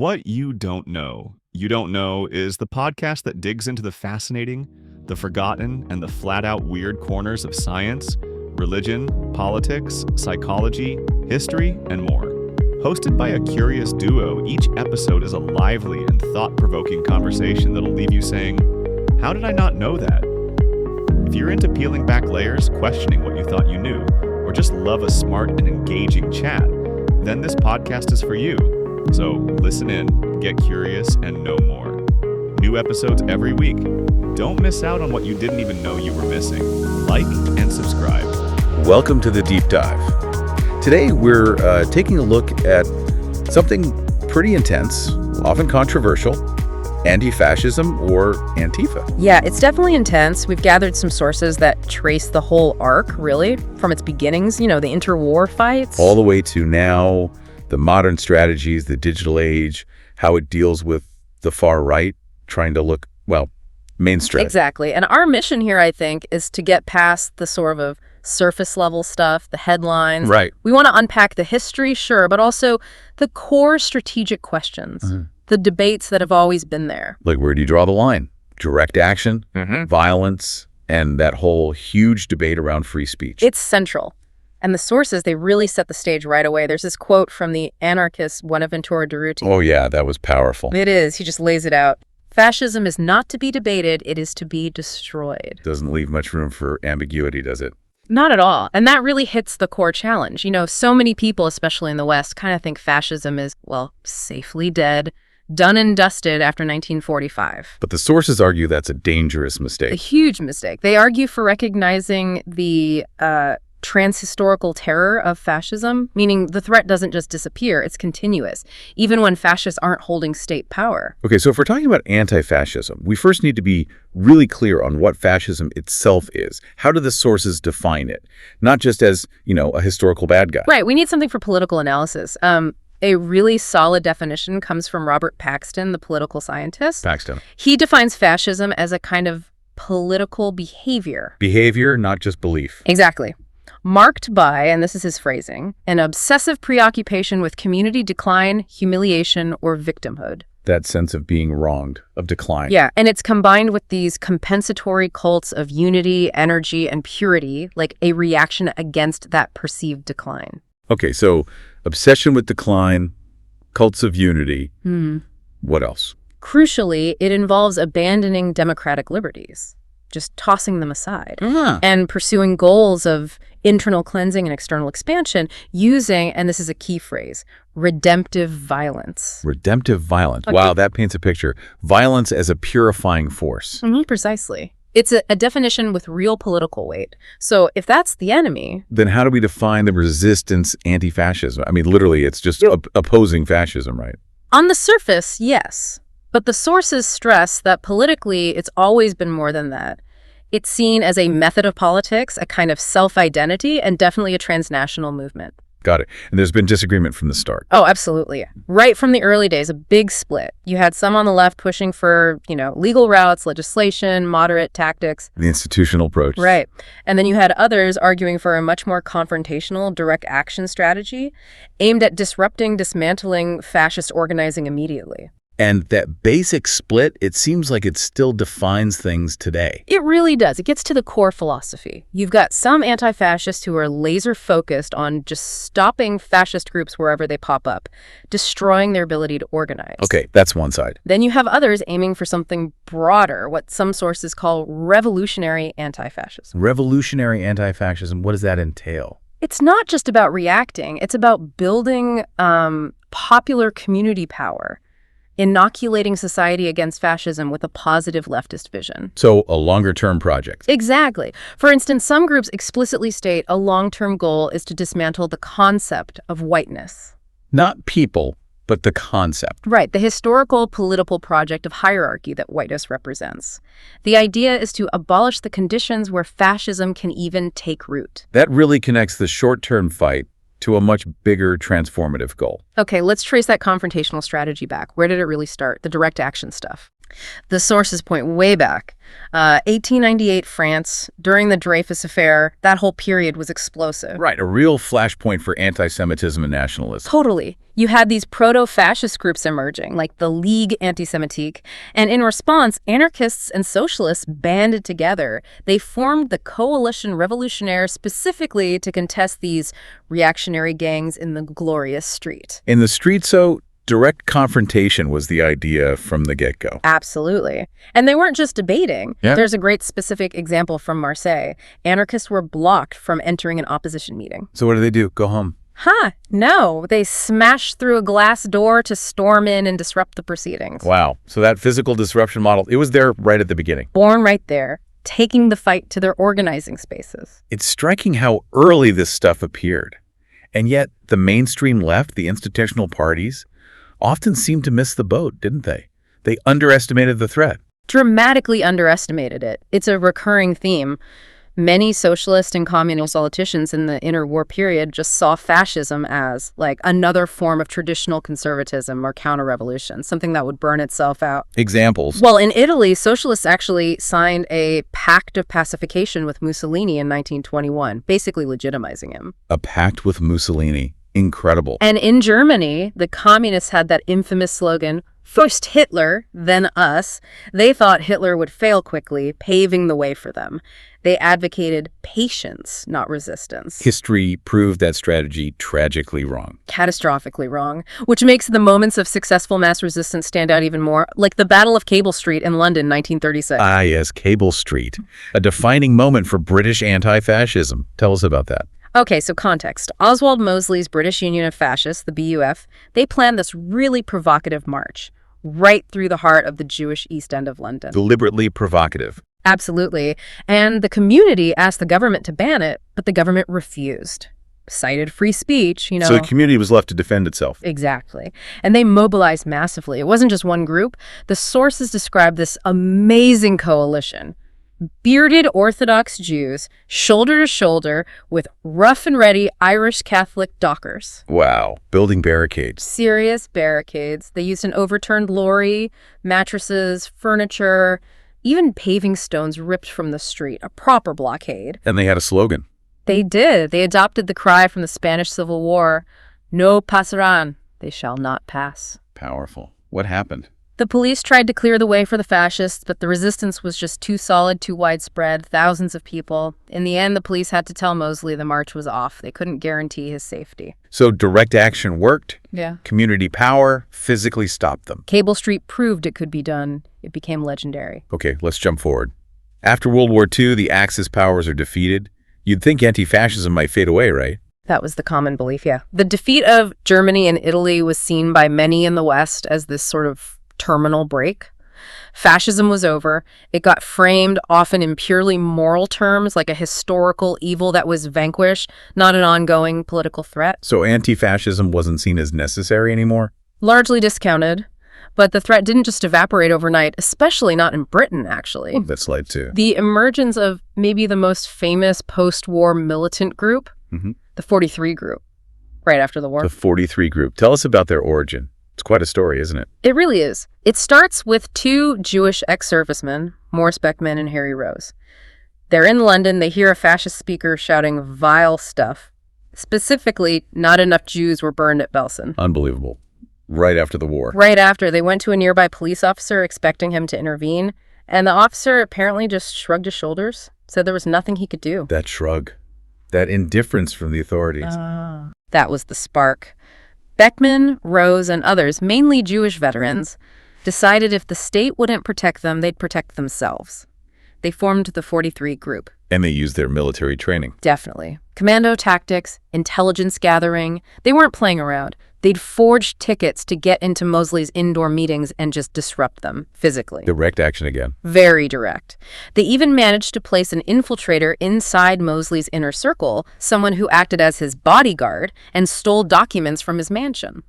What You Don't Know. You Don't Know is the podcast that digs into the fascinating, the forgotten, and the flat-out weird corners of science, religion, politics, psychology, history, and more. Hosted by a curious duo, each episode is a lively and thought-provoking conversation that'll leave you saying, "How did I not know that?" If you're into peeling back layers, questioning what you thought you knew, or just love a smart and engaging chat, then this podcast is for you. So listen in, get curious, and know more. New episodes every week. Don't miss out on what you didn't even know you were missing. Like and subscribe. Welcome to the Deep Dive. Today we're taking a look at something pretty intense, often controversial, anti-fascism or Antifa. Yeah, it's definitely intense. We've gathered some sources that trace the whole arc, really, from its beginnings, the interwar fights. All the way to now, the modern strategies, the digital age, how it deals with the far right, trying to look, mainstream. Exactly. And our mission here, I think, is to get past the sort of surface level stuff, the headlines. Right. We want to unpack the history, sure, but also the core strategic questions, the debates that have always been there. Like, where do you draw the line? Direct action, violence, and that whole huge debate around free speech. It's central. And the sources, they really set the stage right away. There's this quote from the anarchist Buenaventura Durruti. Oh, yeah, that was powerful. It is. He just lays it out. Fascism is not to be debated. It is to be destroyed. Doesn't leave much room for ambiguity, does it? Not at all. And that really hits the core challenge. So many people, especially in the West, kind of think fascism is, safely dead, done and dusted after 1945. But the sources argue that's a dangerous mistake. A huge mistake. They argue for recognizing the transhistorical terror of fascism, meaning the threat doesn't just disappear, it's continuous, even when fascists aren't holding state power. Okay, so if we're talking about anti-fascism, we first need to be really clear on what fascism itself is. How do the sources define it? Not just as, a historical bad guy. Right, we need something for political analysis. A really solid definition comes from Robert Paxton, the political scientist. Paxton. He defines fascism as a kind of political behavior. Behavior, not just belief. Exactly. Marked by, and this is his phrasing, an obsessive preoccupation with community decline, humiliation, or victimhood. That sense of being wronged, of decline. Yeah, and it's combined with these compensatory cults of unity, energy, and purity, like a reaction against that perceived decline. Okay, so obsession with decline, cults of unity. What else? Crucially, it involves abandoning democratic liberties, just tossing them aside, and pursuing goals of internal cleansing and external expansion using, and this is a key phrase, redemptive violence. Redemptive violence. Okay. Wow, that paints a picture. Violence as a purifying force. Precisely. It's a definition with real political weight. So if that's the enemy... Then how do we define the resistance anti-fascism? I mean, literally, it's just opposing fascism, right? On the surface, yes. But the sources stress that politically, it's always been more than that. It's seen as a method of politics, a kind of self-identity, and definitely a transnational movement. Got it. And there's been disagreement from the start. Oh, absolutely. Right from the early days, a big split. You had some on the left pushing for, legal routes, legislation, moderate tactics. The institutional approach. Right. And then you had others arguing for a much more confrontational, direct action strategy aimed at disrupting, dismantling fascist organizing immediately. And that basic split, it seems like it still defines things today. It really does. It gets to the core philosophy. You've got some anti-fascists who are laser-focused on just stopping fascist groups wherever they pop up, destroying their ability to organize. Okay, that's one side. Then you have others aiming for something broader, what some sources call revolutionary anti-fascism. Revolutionary anti-fascism, what does that entail? It's not just about reacting. It's about building popular community power, inoculating society against fascism with a positive leftist vision. So a longer-term project. Exactly. For instance, some groups explicitly state a long-term goal is to dismantle the concept of whiteness. Not people, but the concept. Right, the historical political project of hierarchy that whiteness represents. The idea is to abolish the conditions where fascism can even take root. That really connects the short-term fight to a much bigger transformative goal. Okay, let's trace that confrontational strategy back. Where did it really start? The direct action stuff. The sources point way back. 1898 France, during the Dreyfus Affair, that whole period was explosive. Right, a real flashpoint for anti-Semitism and nationalism. Totally. You had these proto-fascist groups emerging, like the Ligue Antisémitique, and in response, anarchists and socialists banded together. They formed the Coalition Revolutionnaire specifically to contest these reactionary gangs in the glorious street. In the street, so direct confrontation was the idea from the get-go. Absolutely. And they weren't just debating. Yeah. There's a great specific example from Marseille. Anarchists were blocked from entering an opposition meeting. So what do? Go home? No. They smashed through a glass door to storm in and disrupt the proceedings. Wow. So that physical disruption model, it was there right at the beginning. Born right there, taking the fight to their organizing spaces. It's striking how early this stuff appeared. And yet the mainstream left, the institutional parties, often seemed to miss the boat, didn't they? They underestimated the threat. Dramatically underestimated it. It's a recurring theme. Many socialist and communist politicians in the interwar period just saw fascism as like another form of traditional conservatism or counter-revolution, something that would burn itself out. Examples? Well, in Italy, socialists actually signed a pact of pacification with Mussolini in 1921, basically legitimizing him. A pact with Mussolini. Incredible. And in Germany, the communists had that infamous slogan, "First Hitler, then us." They thought Hitler would fail quickly, paving the way for them. They advocated patience, not resistance. History proved that strategy tragically wrong. Catastrophically wrong, which makes the moments of successful mass resistance stand out even more, like the Battle of Cable Street in London, 1936. Ah, yes, Cable Street. A defining moment for British anti-fascism. Tell us about that. Okay, so context. Oswald Mosley's British Union of Fascists, the BUF, they planned this really provocative march right through the heart of the Jewish East End of London. Deliberately provocative. Absolutely. And the community asked the government to ban it, but the government refused. Cited free speech, So the community was left to defend itself. Exactly. And they mobilized massively. It wasn't just one group. The sources describe this amazing coalition. Bearded Orthodox Jews, shoulder to shoulder, with rough and ready Irish Catholic dockers. Wow. Building barricades. Serious barricades. They used an overturned lorry, mattresses, furniture, even paving stones ripped from the street. A proper blockade. And they had a slogan. They did. They adopted the cry from the Spanish Civil War, "No pasarán," they shall not pass. Powerful. What happened? The police tried to clear the way for the fascists, but the resistance was just too solid, too widespread, thousands of people. In the end, the police had to tell Mosley the march was off. They couldn't guarantee his safety. So direct action worked. Yeah. Community power physically stopped them. Cable Street proved it could be done. It became legendary. Okay, let's jump forward. After World War II, the Axis powers are defeated. You'd think anti-fascism might fade away, right? That was the common belief, yeah. The defeat of Germany and Italy was seen by many in the West as this sort of terminal break. Fascism was over. It got framed often in purely moral terms, like a historical evil that was vanquished, not an ongoing political threat. So anti-fascism wasn't seen as necessary anymore? Largely discounted, but the threat didn't just evaporate overnight, especially not in Britain, actually. That's light too. The emergence of maybe the most famous post-war militant group, the 43 group, right after the war. The 43 group. Tell us about their origin. It's quite a story, isn't it? It really is. It starts with two Jewish ex-servicemen, Morris Beckman and Harry Rose. They're in London. They hear a fascist speaker shouting vile stuff. Specifically, not enough Jews were burned at Belsen. Unbelievable. Right after the war. Right after. They went to a nearby police officer expecting him to intervene, and the officer apparently just shrugged his shoulders, said there was nothing he could do. That shrug. That indifference from the authorities. That was the spark. Beckman, Rose, and others, mainly Jewish veterans, decided if the state wouldn't protect them, they'd protect themselves. They formed the 43 group. And they used their military training. Definitely. Commando tactics, intelligence gathering. They weren't playing around. They'd forged tickets to get into Mosley's indoor meetings and just disrupt them physically. Direct action again. Very direct. They even managed to place an infiltrator inside Mosley's inner circle, someone who acted as his bodyguard and stole documents from his mansion.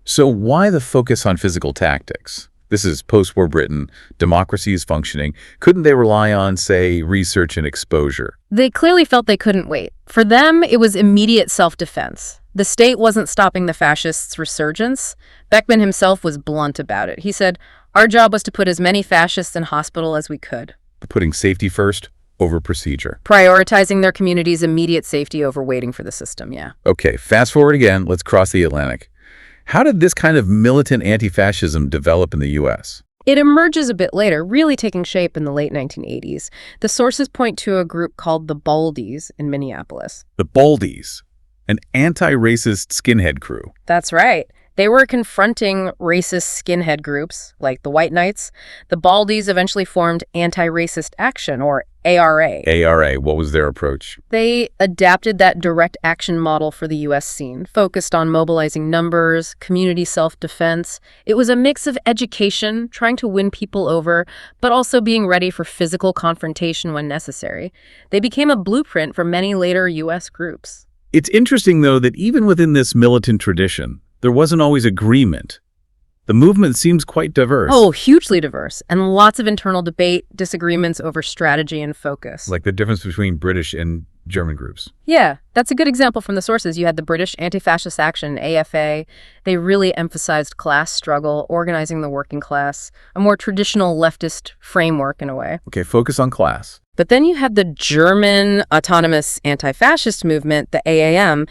So why the focus on physical tactics? This is post-war Britain. Democracy is functioning. Couldn't they rely on, say, research and exposure? They clearly felt they couldn't wait. For them, it was immediate self-defense. The state wasn't stopping the fascists' resurgence. Beckman himself was blunt about it. He said, "Our job was to put as many fascists in hospital as we could." Putting safety first over procedure. Prioritizing their community's immediate safety over waiting for the system, yeah. Okay, fast forward again. Let's cross the Atlantic. How did this kind of militant anti-fascism develop in the U.S.? It emerges a bit later, really taking shape in the late 1980s. The sources point to a group called the Baldies in Minneapolis. The Baldies, an anti-racist skinhead crew. That's right. They were confronting racist skinhead groups like the White Knights. The Baldies eventually formed Anti-Fascist Action, or ARA. ARA, what was their approach? They adapted that direct action model for the U.S. scene, focused on mobilizing numbers, community self-defense. It was a mix of education, trying to win people over, but also being ready for physical confrontation when necessary. They became a blueprint for many later U.S. groups. It's interesting, though, that even within this militant tradition, there wasn't always agreement. The movement seems quite diverse. Oh, hugely diverse, and lots of internal debate, disagreements over strategy and focus. Like the difference between British and German groups. Yeah, that's a good example from the sources. You had the British Anti-Fascist Action, AFA. They really emphasized class struggle, organizing the working class, a more traditional leftist framework in a way. Okay, focus on class. But then you had the German autonomous anti-fascist movement, the AAM.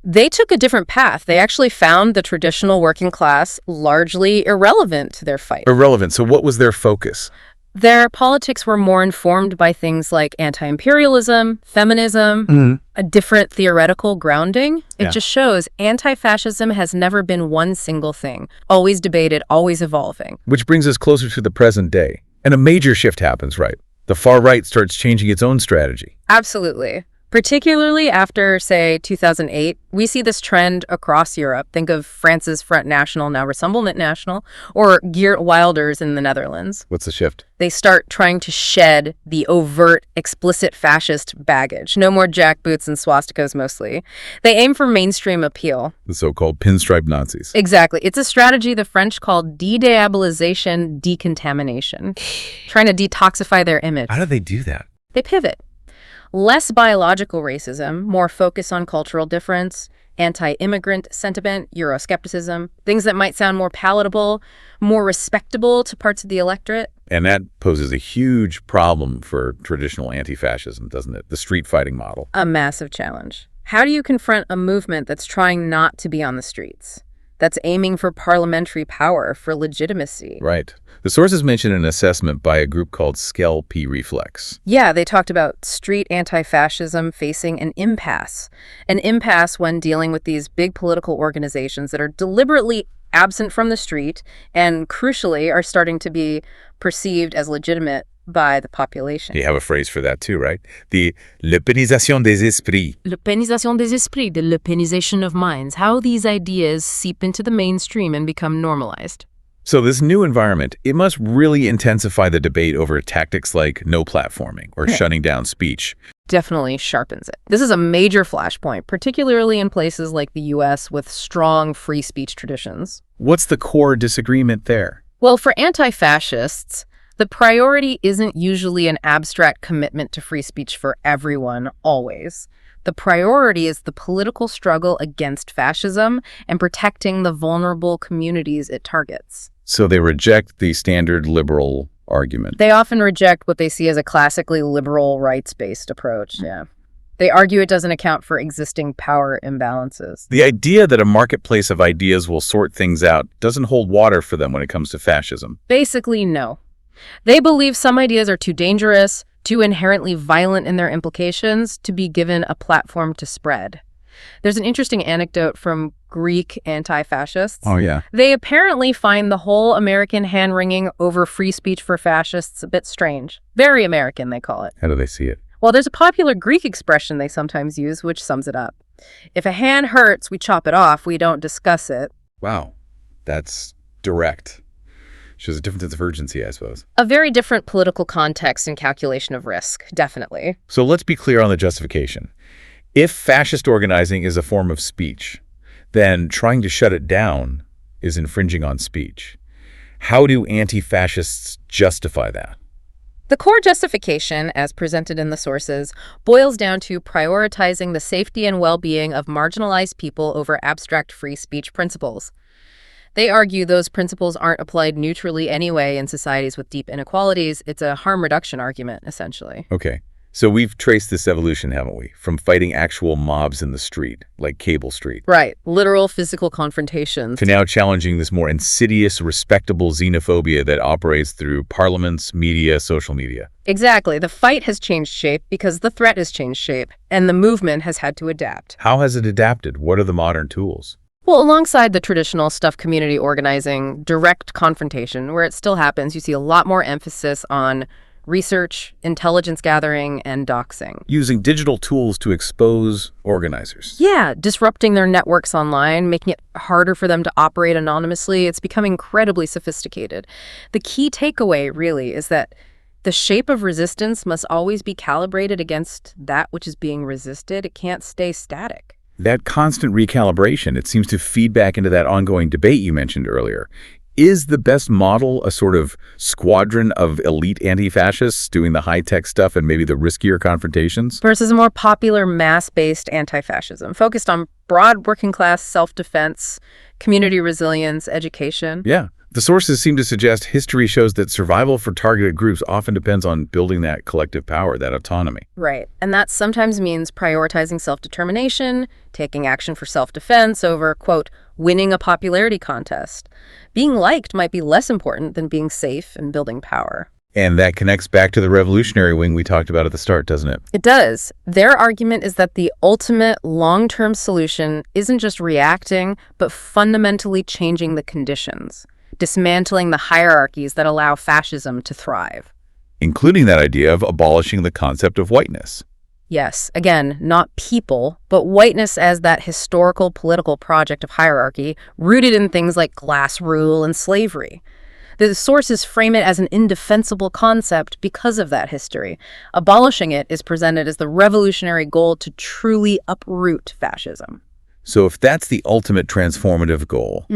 They took a different path. They actually found the traditional working class largely irrelevant to their fight. Irrelevant. So what was their focus? Their politics were more informed by things like anti-imperialism, feminism, a different theoretical grounding. It just shows anti-fascism has never been one single thing, always debated, always evolving. Which brings us closer to the present day. And a major shift happens, right? The far right starts changing its own strategy. Absolutely. Particularly after, say, 2008, we see this trend across Europe. Think of France's Front National, now Rassemblement National, or Geert Wilders in the Netherlands. What's the shift? They start trying to shed the overt, explicit fascist baggage. No more jackboots and swastikas, mostly. They aim for mainstream appeal. The so-called pinstripe Nazis. Exactly. It's a strategy the French called de-diabolization, decontamination, trying to detoxify their image. How do they do that? They pivot. Less biological racism, more focus on cultural difference, anti-immigrant sentiment, Euroscepticism, things that might sound more palatable, more respectable to parts of the electorate. And that poses a huge problem for traditional anti-fascism, doesn't it? The street fighting model. A massive challenge. How do you confront a movement that's trying not to be on the streets? That's aiming for parliamentary power, for legitimacy. Right. The sources mention an assessment by a group called Skell P. Reflex. Yeah, they talked about street anti-fascism facing an impasse. An impasse when dealing with these big political organizations that are deliberately absent from the street and, crucially, are starting to be perceived as legitimate by the population. You have a phrase for that too, right? The Le Penisation des Esprits. Le Penisation des Esprits, the Le Penisation of minds, how these ideas seep into the mainstream and become normalized. So this new environment, it must really intensify the debate over tactics like no platforming or shutting down speech. Definitely sharpens it. This is a major flashpoint, particularly in places like the U.S. with strong free speech traditions. What's the core disagreement there? Well, for anti-fascists, the priority isn't usually an abstract commitment to free speech for everyone, always. The priority is the political struggle against fascism and protecting the vulnerable communities it targets. So they reject the standard liberal argument. They often reject what they see as a classically liberal rights-based approach, yeah. They argue it doesn't account for existing power imbalances. The idea that a marketplace of ideas will sort things out doesn't hold water for them when it comes to fascism. Basically, no. They believe some ideas are too dangerous, too inherently violent in their implications to be given a platform to spread. There's an interesting anecdote from Greek anti-fascists. Oh, yeah. They apparently find the whole American hand-wringing over free speech for fascists a bit strange. Very American, they call it. How do they see it? Well, there's a popular Greek expression they sometimes use, which sums it up. If a hand hurts, we chop it off. We don't discuss it. Wow. That's direct. Shows a different sense of urgency, I suppose. A very different political context and calculation of risk, definitely. So let's be clear on the justification. If fascist organizing is a form of speech, then trying to shut it down is infringing on speech. How do anti-fascists justify that? The core justification, as presented in the sources, boils down to prioritizing the safety and well-being of marginalized people over abstract free speech principles. They argue those principles aren't applied neutrally anyway in societies with deep inequalities. It's a harm reduction argument, essentially. Okay. So we've traced this evolution, haven't we? From fighting actual mobs in the street, like Cable Street. Right. Literal physical confrontations. To now challenging this more insidious, respectable xenophobia that operates through parliaments, media, social media. Exactly. The fight has changed shape because the threat has changed shape, and the movement has had to adapt. How has it adapted? What are the modern tools? Well, alongside the traditional stuff, community organizing, direct confrontation, where it still happens, you see a lot more emphasis on research, intelligence gathering, and doxing. Using digital tools to expose organizers. Yeah, disrupting their networks online, making it harder for them to operate anonymously. It's become incredibly sophisticated. The key takeaway, really, is that the shape of resistance must always be calibrated against that which is being resisted. It can't stay static. That constant recalibration, it seems to feed back into that ongoing debate you mentioned earlier. Is the best model a sort of squadron of elite anti-fascists doing the high-tech stuff and maybe the riskier confrontations? Versus a more popular mass-based anti-fascism, focused on broad working-class self-defense, community resilience, education. Yeah. The sources seem to suggest history shows that survival for targeted groups often depends on building that collective power, that autonomy. Right. And that sometimes means prioritizing self-determination, taking action for self-defense over, quote, winning a popularity contest. Being liked might be less important than being safe and building power. And that connects back to the revolutionary wing we talked about at the start, doesn't it? It does. Their argument is that the ultimate long-term solution isn't just reacting, but fundamentally changing the conditions, dismantling the hierarchies that allow fascism to thrive. Including that idea of abolishing the concept of whiteness. Yes, again, not people, but whiteness as that historical political project of hierarchy rooted in things like glass rule and slavery. The sources frame it as an indefensible concept because of that history. Abolishing it is presented as the revolutionary goal to truly uproot fascism. So if that's the ultimate transformative goal,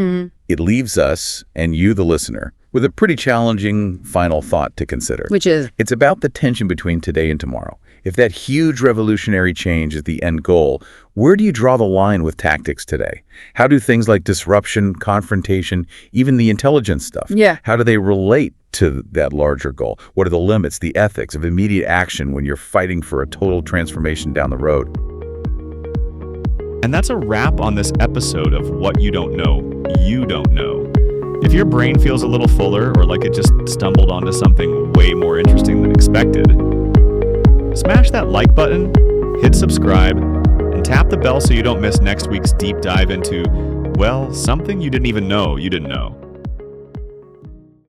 it leaves us, and you, the listener, with a pretty challenging final thought to consider. Which is? It's about the tension between today and tomorrow. If that huge revolutionary change is the end goal, where do you draw the line with tactics today? How do things like disruption, confrontation, even the intelligence stuff, how do they relate to that larger goal? What are the limits, the ethics of immediate action when you're fighting for a total transformation down the road? And that's a wrap on this episode of What You Don't Know, You Don't Know. If your brain feels a little fuller or like it just stumbled onto something way more interesting than expected, smash that like button, hit subscribe, and tap the bell so you don't miss next week's deep dive into, well, something you didn't even know you didn't know.